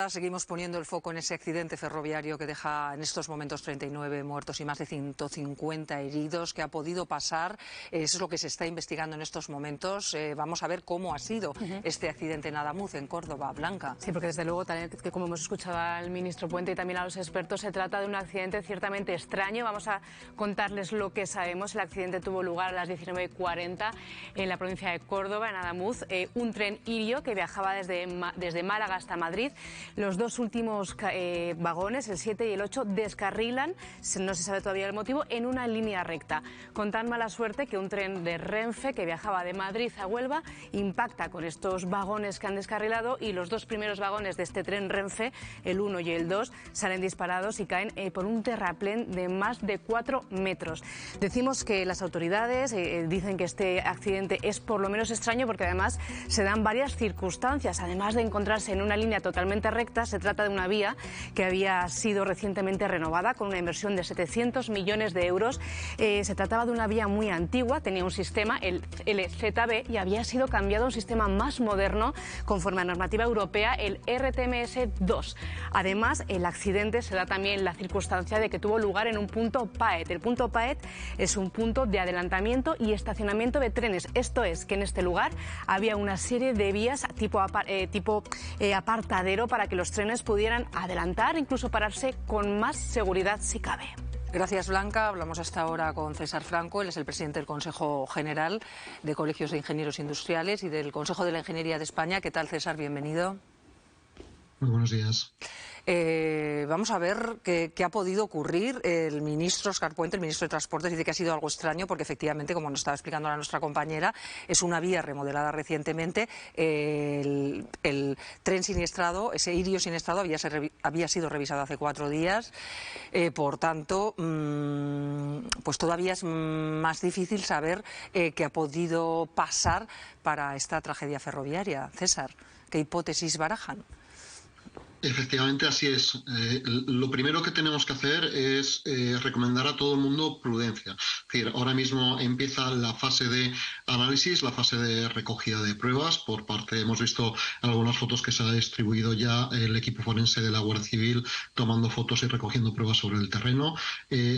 César, seguimos poniendo el foco en ese accidente ferroviario que deja en estos momentos 39 muertos y más de 150 heridos. ¿Qué ha podido pasar? Eso es lo que se está investigando en estos momentos. Vamos a ver cómo ha sido este accidente en Adamuz, en Córdoba. Blanca. Sí, porque desde luego, también, que como hemos escuchado al ministro Puente y también a los expertos, se trata de un accidente ciertamente extraño. Vamos a contarles lo que sabemos. El accidente tuvo lugar a las 19:40 en la provincia de Córdoba, en Adamuz. Un tren Irio que viajaba desde Málaga hasta Madrid. Los dos últimos vagones, el 7 y el 8, descarrilan, no se sabe todavía el motivo, en una línea recta. Con tan mala suerte que un tren de Renfe que viajaba de Madrid a Huelva impacta con estos vagones que han descarrilado y los dos primeros vagones de este tren Renfe, el 1 y el 2, salen disparados y caen por un terraplén de más de 4 metros. Decimos que las autoridades dicen que este accidente es por lo menos extraño porque además se dan varias circunstancias. Además de encontrarse en una línea totalmente recta, se trata de una vía que había sido recientemente renovada con una inversión de 700 millones de euros. Se trataba de una vía muy antigua, tenía un sistema, el LZB, y había sido cambiado a un sistema más moderno conforme a normativa europea, el RTMS2. Además, el accidente se da también la circunstancia de que tuvo lugar en un punto PAET. El punto PAET es un punto de adelantamiento y estacionamiento de trenes. Esto es, que en este lugar había una serie de vías tipo apartadero para que los trenes pudieran adelantar, incluso pararse con más seguridad si cabe. Gracias, Blanca. Hablamos hasta ahora con César Franco. Él es el presidente del Consejo General de Colegios de Ingenieros Industriales y del Consejo de la Ingeniería de España. ¿Qué tal, César? Bienvenido. Muy buenos días. Vamos a ver qué ha podido ocurrir. El ministro Óscar Puente, el ministro de Transportes, dice que ha sido algo extraño porque efectivamente, como nos estaba explicando nuestra compañera, es una vía remodelada recientemente. El tren siniestrado, ese Irio siniestrado, había sido revisado hace 4 días. Por tanto, pues todavía es más difícil saber qué ha podido pasar para esta tragedia ferroviaria. César, ¿qué hipótesis barajan? Efectivamente, así es. Lo primero que tenemos que hacer es recomendar a todo el mundo prudencia. Es decir, ahora mismo empieza la fase de análisis, la fase de recogida de pruebas. Por parte, hemos visto algunas fotos que se ha distribuido ya el equipo forense de la Guardia Civil tomando fotos y recogiendo pruebas sobre el terreno.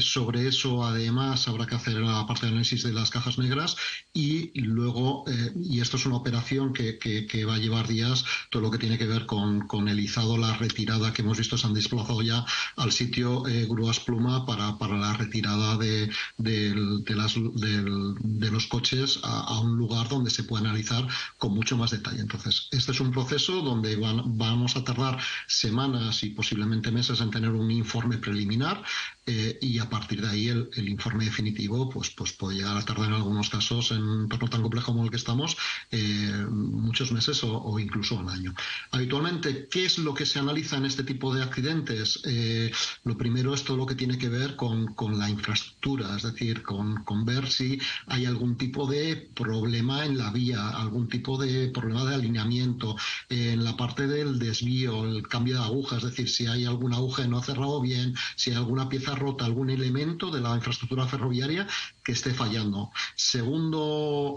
Sobre eso, además, habrá que hacer la parte de análisis de las cajas negras y luego, y esto es una operación que va a llevar días, todo lo que tiene que ver con el izado, la retirada que hemos visto. Se han desplazado ya al sitio grúas Pluma para la retirada de los coches a un lugar donde se puede analizar con mucho más detalle. Entonces, este es un proceso donde vamos a tardar semanas y posiblemente meses en tener un informe preliminar y a partir de ahí el informe definitivo pues puede llegar a tardar en algunos casos, en un entorno tan complejo como el que estamos, muchos meses o incluso un año. Habitualmente, ¿qué es lo que se analiza en este tipo de accidentes? Lo primero es todo lo que tiene que ver con la infraestructura, es decir, con ver si hay algún tipo de problema en la vía, algún tipo de problema de alineamiento, en la parte del desvío, el cambio de aguja, es decir, si hay algún agujero no cerrado bien, si hay alguna pieza rota, algún elemento de la infraestructura ferroviaria que esté fallando. Segundo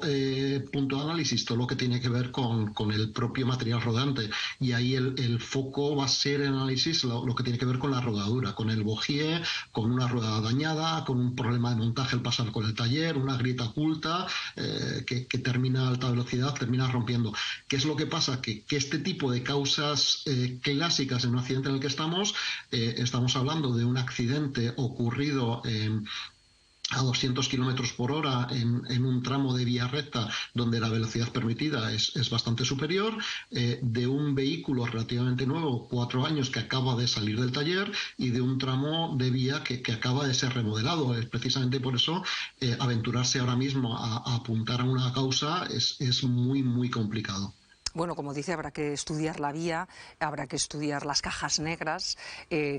punto de análisis, todo lo que tiene que ver con el propio material rodante, y ahí el foco va a ser el análisis, lo que tiene que ver con la rodadura, con el bogie, con una rueda dañada, con un problema de montaje al pasar con el taller, una grieta oculta que termina a alta velocidad, termina rompiendo. ¿Qué es lo que pasa? Que este tipo de causas clásicas en un accidente en el que estamos hablando de un accidente ocurrido a 200 kilómetros por hora en un tramo de vía recta donde la velocidad permitida es bastante superior, de un vehículo relativamente nuevo, 4 años, que acaba de salir del taller, y de un tramo de vía que acaba de ser remodelado. Precisamente por eso aventurarse ahora mismo a apuntar a una causa es muy, muy complicado. Bueno, como dice, habrá que estudiar la vía, habrá que estudiar las cajas negras.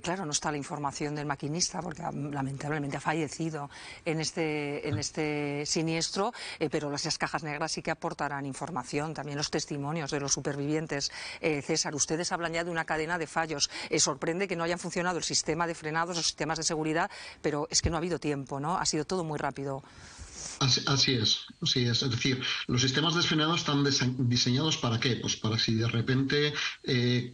Claro, no está la información del maquinista porque lamentablemente ha fallecido en este siniestro, pero esas cajas negras sí que aportarán información, también los testimonios de los supervivientes. César, ustedes hablan ya de una cadena de fallos. Sorprende que no hayan funcionado el sistema de frenados, los sistemas de seguridad, pero es que no ha habido tiempo, ¿no? Ha sido todo muy rápido. Así es. Es decir, los sistemas de frenado están diseñados ¿para qué? Pues para si de repente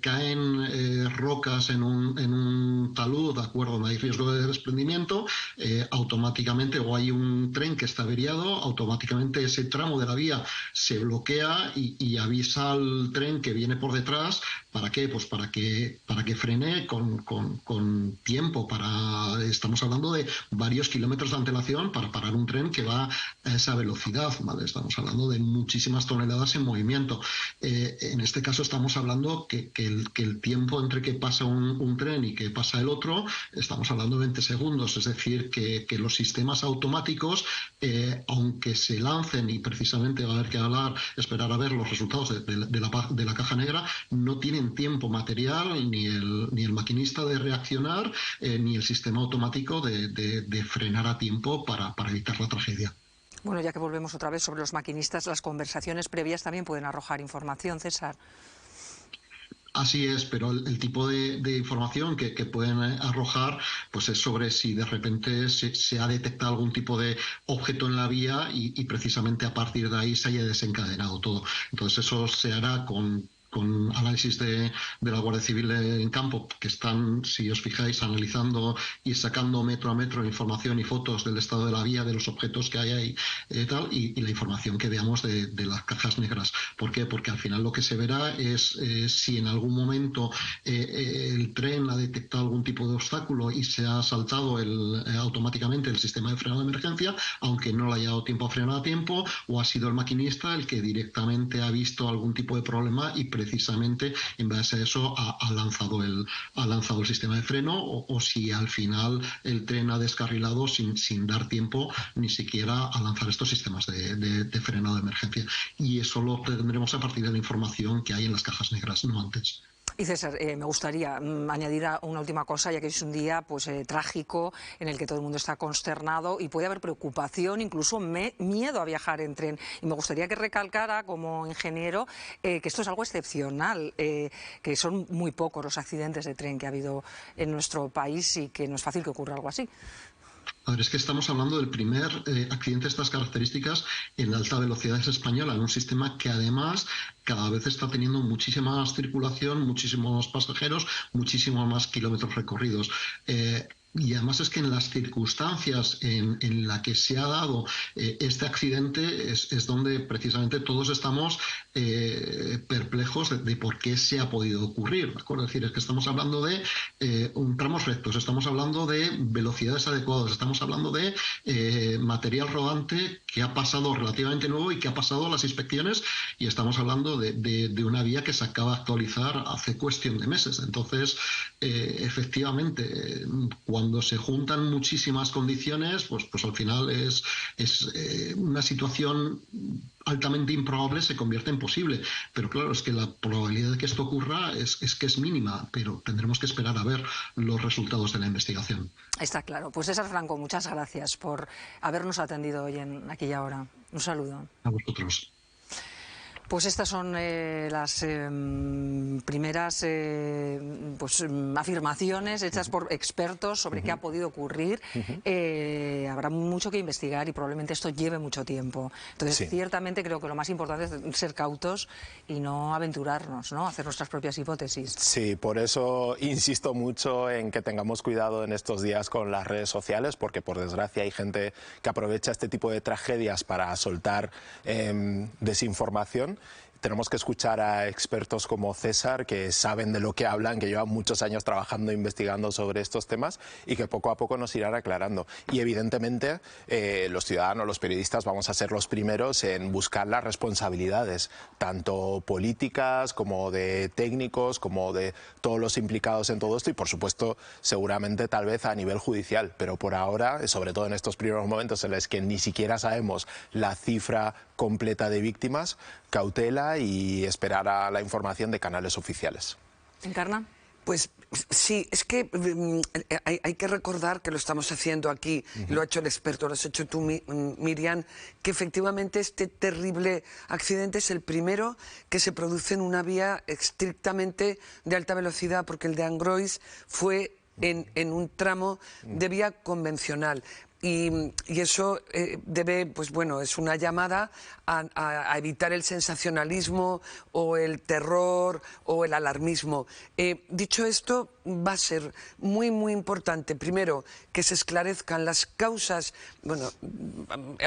caen colocas en un talud, de acuerdo, donde hay riesgo de desprendimiento, automáticamente, o hay un tren que está averiado, automáticamente ese tramo de la vía se bloquea y avisa al tren que viene por detrás. ¿Para qué? Pues para que frene con tiempo. Estamos hablando de varios kilómetros de antelación para parar un tren que va a esa velocidad, ¿vale? Estamos hablando de muchísimas toneladas en movimiento. En este caso estamos hablando que el tiempo entre que pasa un tren y que pasa el otro, estamos hablando de 20 segundos. Es decir, que los sistemas automáticos, aunque se lancen, y precisamente va a haber que esperar a ver los resultados de la caja negra, no tienen tiempo material, ni el maquinista de reaccionar, ni el sistema automático de frenar a tiempo para evitar la tragedia. Bueno, ya que volvemos otra vez sobre los maquinistas, las conversaciones previas también pueden arrojar información, César. Así es, pero el tipo de información que pueden arrojar pues es sobre si de repente se ha detectado algún tipo de objeto en la vía y precisamente a partir de ahí se haya desencadenado todo. Entonces eso se hará con análisis de la Guardia Civil en campo, que están, si os fijáis, analizando y sacando metro a metro información y fotos del estado de la vía, de los objetos que hay ahí, y la información que veamos de las cajas negras. ¿Por qué? Porque al final lo que se verá es si en algún momento el tren ha detectado algún tipo de obstáculo y se ha saltado automáticamente el sistema de frenado de emergencia, aunque no le haya dado tiempo a frenar a tiempo, o ha sido el maquinista el que directamente ha visto algún tipo de problema y precisamente en base a eso ha lanzado el sistema de freno, o si al final el tren ha descarrilado sin dar tiempo ni siquiera a lanzar estos sistemas de frenado de emergencia. Y eso lo tendremos a partir de la información que hay en las cajas negras, no antes. Y César, me gustaría añadir una última cosa, ya que es un día pues trágico en el que todo el mundo está consternado y puede haber preocupación, incluso miedo a viajar en tren. Y me gustaría que recalcara, como ingeniero, que esto es algo excepcional, que son muy pocos los accidentes de tren que ha habido en nuestro país y que no es fácil que ocurra algo así. A ver, es que estamos hablando del primer accidente de estas características en alta velocidad española, en un sistema que además cada vez está teniendo muchísima más circulación, muchísimos más pasajeros, muchísimos más kilómetros recorridos. Y además es que en las circunstancias en las que se ha dado este accidente es donde precisamente todos estamos perplejos de por qué se ha podido ocurrir, ¿de acuerdo? Es decir, es que estamos hablando de tramos rectos, estamos hablando de velocidades adecuadas, estamos hablando de material rodante que ha pasado relativamente nuevo y que ha pasado las inspecciones, y estamos hablando de una vía que se acaba de actualizar hace cuestión de meses. Entonces, efectivamente, cuando se juntan muchísimas condiciones, pues al final es una situación altamente improbable, se convierte en posible. Pero claro, es que la probabilidad de que esto ocurra es que es mínima, pero tendremos que esperar a ver los resultados de la investigación. Está claro. Pues César Franco, muchas gracias por habernos atendido hoy en aquella hora. Un saludo. A vosotros. Pues estas son las primeras afirmaciones hechas por expertos sobre qué ha podido ocurrir. Habrá mucho que investigar y probablemente esto lleve mucho tiempo. Entonces, ciertamente creo que lo más importante es ser cautos y no aventurarnos, ¿no? Hacer nuestras propias hipótesis. Sí, por eso insisto mucho en que tengamos cuidado en estos días con las redes sociales, porque por desgracia hay gente que aprovecha este tipo de tragedias para soltar desinformación. Tenemos que escuchar a expertos como César, que saben de lo que hablan, que llevan muchos años trabajando e investigando sobre estos temas y que poco a poco nos irán aclarando. Y evidentemente los ciudadanos, los periodistas, vamos a ser los primeros en buscar las responsabilidades, tanto políticas como de técnicos, como de todos los implicados en todo esto y, por supuesto, seguramente tal vez a nivel judicial. Pero por ahora, sobre todo en estos primeros momentos en los que ni siquiera sabemos la cifra completa de víctimas, cautela y esperar a la información de canales oficiales. ¿Encarna? Pues sí, es que hay que recordar que lo estamos haciendo aquí, lo ha hecho el experto, lo has hecho tú, Miriam, que efectivamente este terrible accidente es el primero que se produce en una vía estrictamente de alta velocidad, porque el de Angrois fue en un tramo de vía convencional. Y eso debe, pues bueno, es una llamada a evitar el sensacionalismo o el terror o el alarmismo. Dicho esto, va a ser muy, muy importante, primero, que se esclarezcan las causas, bueno,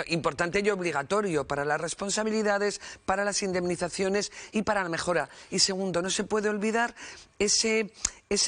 importante y obligatorio para las responsabilidades, para las indemnizaciones y para la mejora. Y segundo, no se puede olvidar ese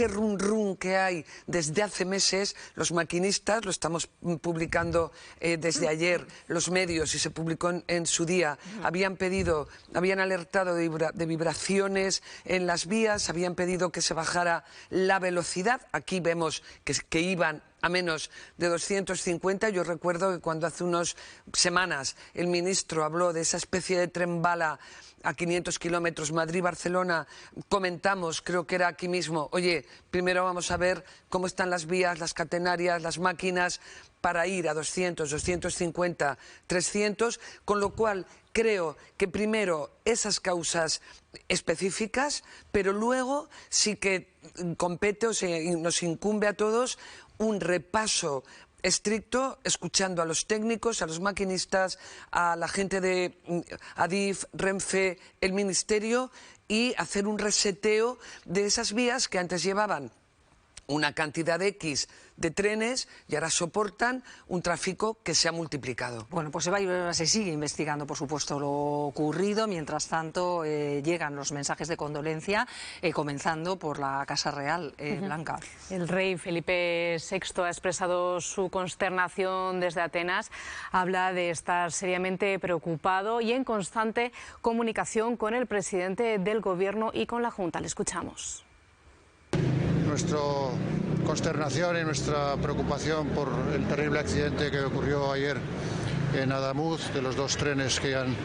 run que hay desde hace meses. Los maquinistas, lo estamos publicando desde ayer, los medios, y se publicó en su día, habían alertado de vibraciones en las vías, habían pedido que se bajara la velocidad. Aquí vemos que iban a menos de 250. Yo recuerdo que cuando hace unas semanas el ministro habló de esa especie de tren bala a 500 kilómetros Madrid-Barcelona, comentamos, creo que era aquí mismo, oye, primero vamos a ver cómo están las vías, las catenarias, las máquinas para ir a 200, 250, 300, con lo cual creo que primero esas causas específicas, pero luego sí que compete, o sea, nos incumbe a todos un repaso estricto, escuchando a los técnicos, a los maquinistas, a la gente de Adif, Renfe, el Ministerio, y hacer un reseteo de esas vías que antes llevaban una cantidad X de trenes y ahora soportan un tráfico que se ha multiplicado. Bueno, pues se sigue investigando, por supuesto, lo ocurrido. Mientras tanto, llegan los mensajes de condolencia, comenzando por la Casa Real, Blanca. El rey Felipe VI ha expresado su consternación desde Atenas. Habla de estar seriamente preocupado y en constante comunicación con el presidente del Gobierno y con la Junta. Le escuchamos. Nuestra consternación y nuestra preocupación por el terrible accidente que ocurrió ayer en Adamuz, de los dos trenes que han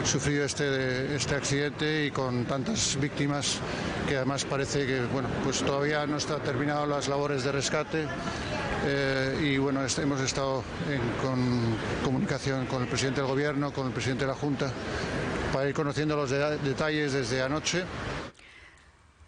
sufrido este accidente y con tantas víctimas, que además parece que pues todavía no están terminadas las labores de rescate. Y bueno, hemos estado en comunicación con el presidente del Gobierno, con el presidente de la Junta, para ir conociendo los detalles desde anoche.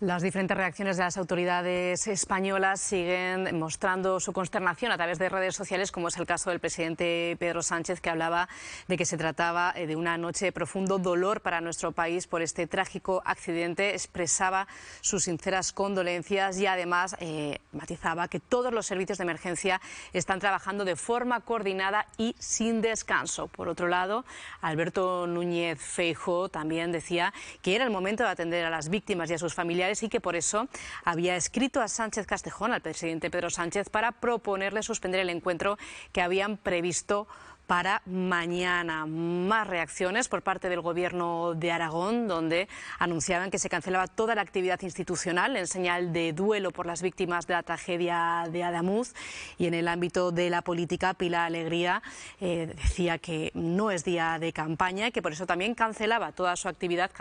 Las diferentes reacciones de las autoridades españolas siguen mostrando su consternación a través de redes sociales, como es el caso del presidente Pedro Sánchez, que hablaba de que se trataba de una noche de profundo dolor para nuestro país por este trágico accidente. Expresaba sus sinceras condolencias y además matizaba que todos los servicios de emergencia están trabajando de forma coordinada y sin descanso. Por otro lado, Alberto Núñez Feijóo también decía que era el momento de atender a las víctimas y a sus familiares, y que por eso había escrito a Sánchez Castejón, al presidente Pedro Sánchez, para proponerle suspender el encuentro que habían previsto para mañana. Más reacciones por parte del Gobierno de Aragón, donde anunciaban que se cancelaba toda la actividad institucional en señal de duelo por las víctimas de la tragedia de Adamuz. Y en el ámbito de la política, Pilar Alegría decía que no es día de campaña y que por eso también cancela toda su actividad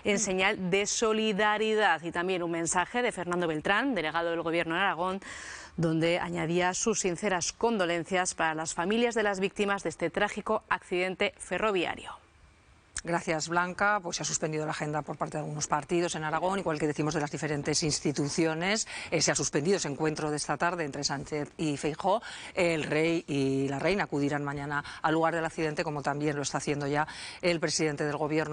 en señal de solidaridad. Y también un mensaje de Fernando Beltrán, delegado del Gobierno de Aragón, donde añadía sus sinceras condolencias para las familias de las víctimas de este trágico accidente ferroviario. Gracias, Blanca. Pues se ha suspendido la agenda por parte de algunos partidos en Aragón, igual que decimos de las diferentes instituciones. Se ha suspendido ese encuentro de esta tarde entre Sánchez y Feijóo. El rey y la reina acudirán mañana al lugar del accidente, como también lo está haciendo ya el presidente del Gobierno.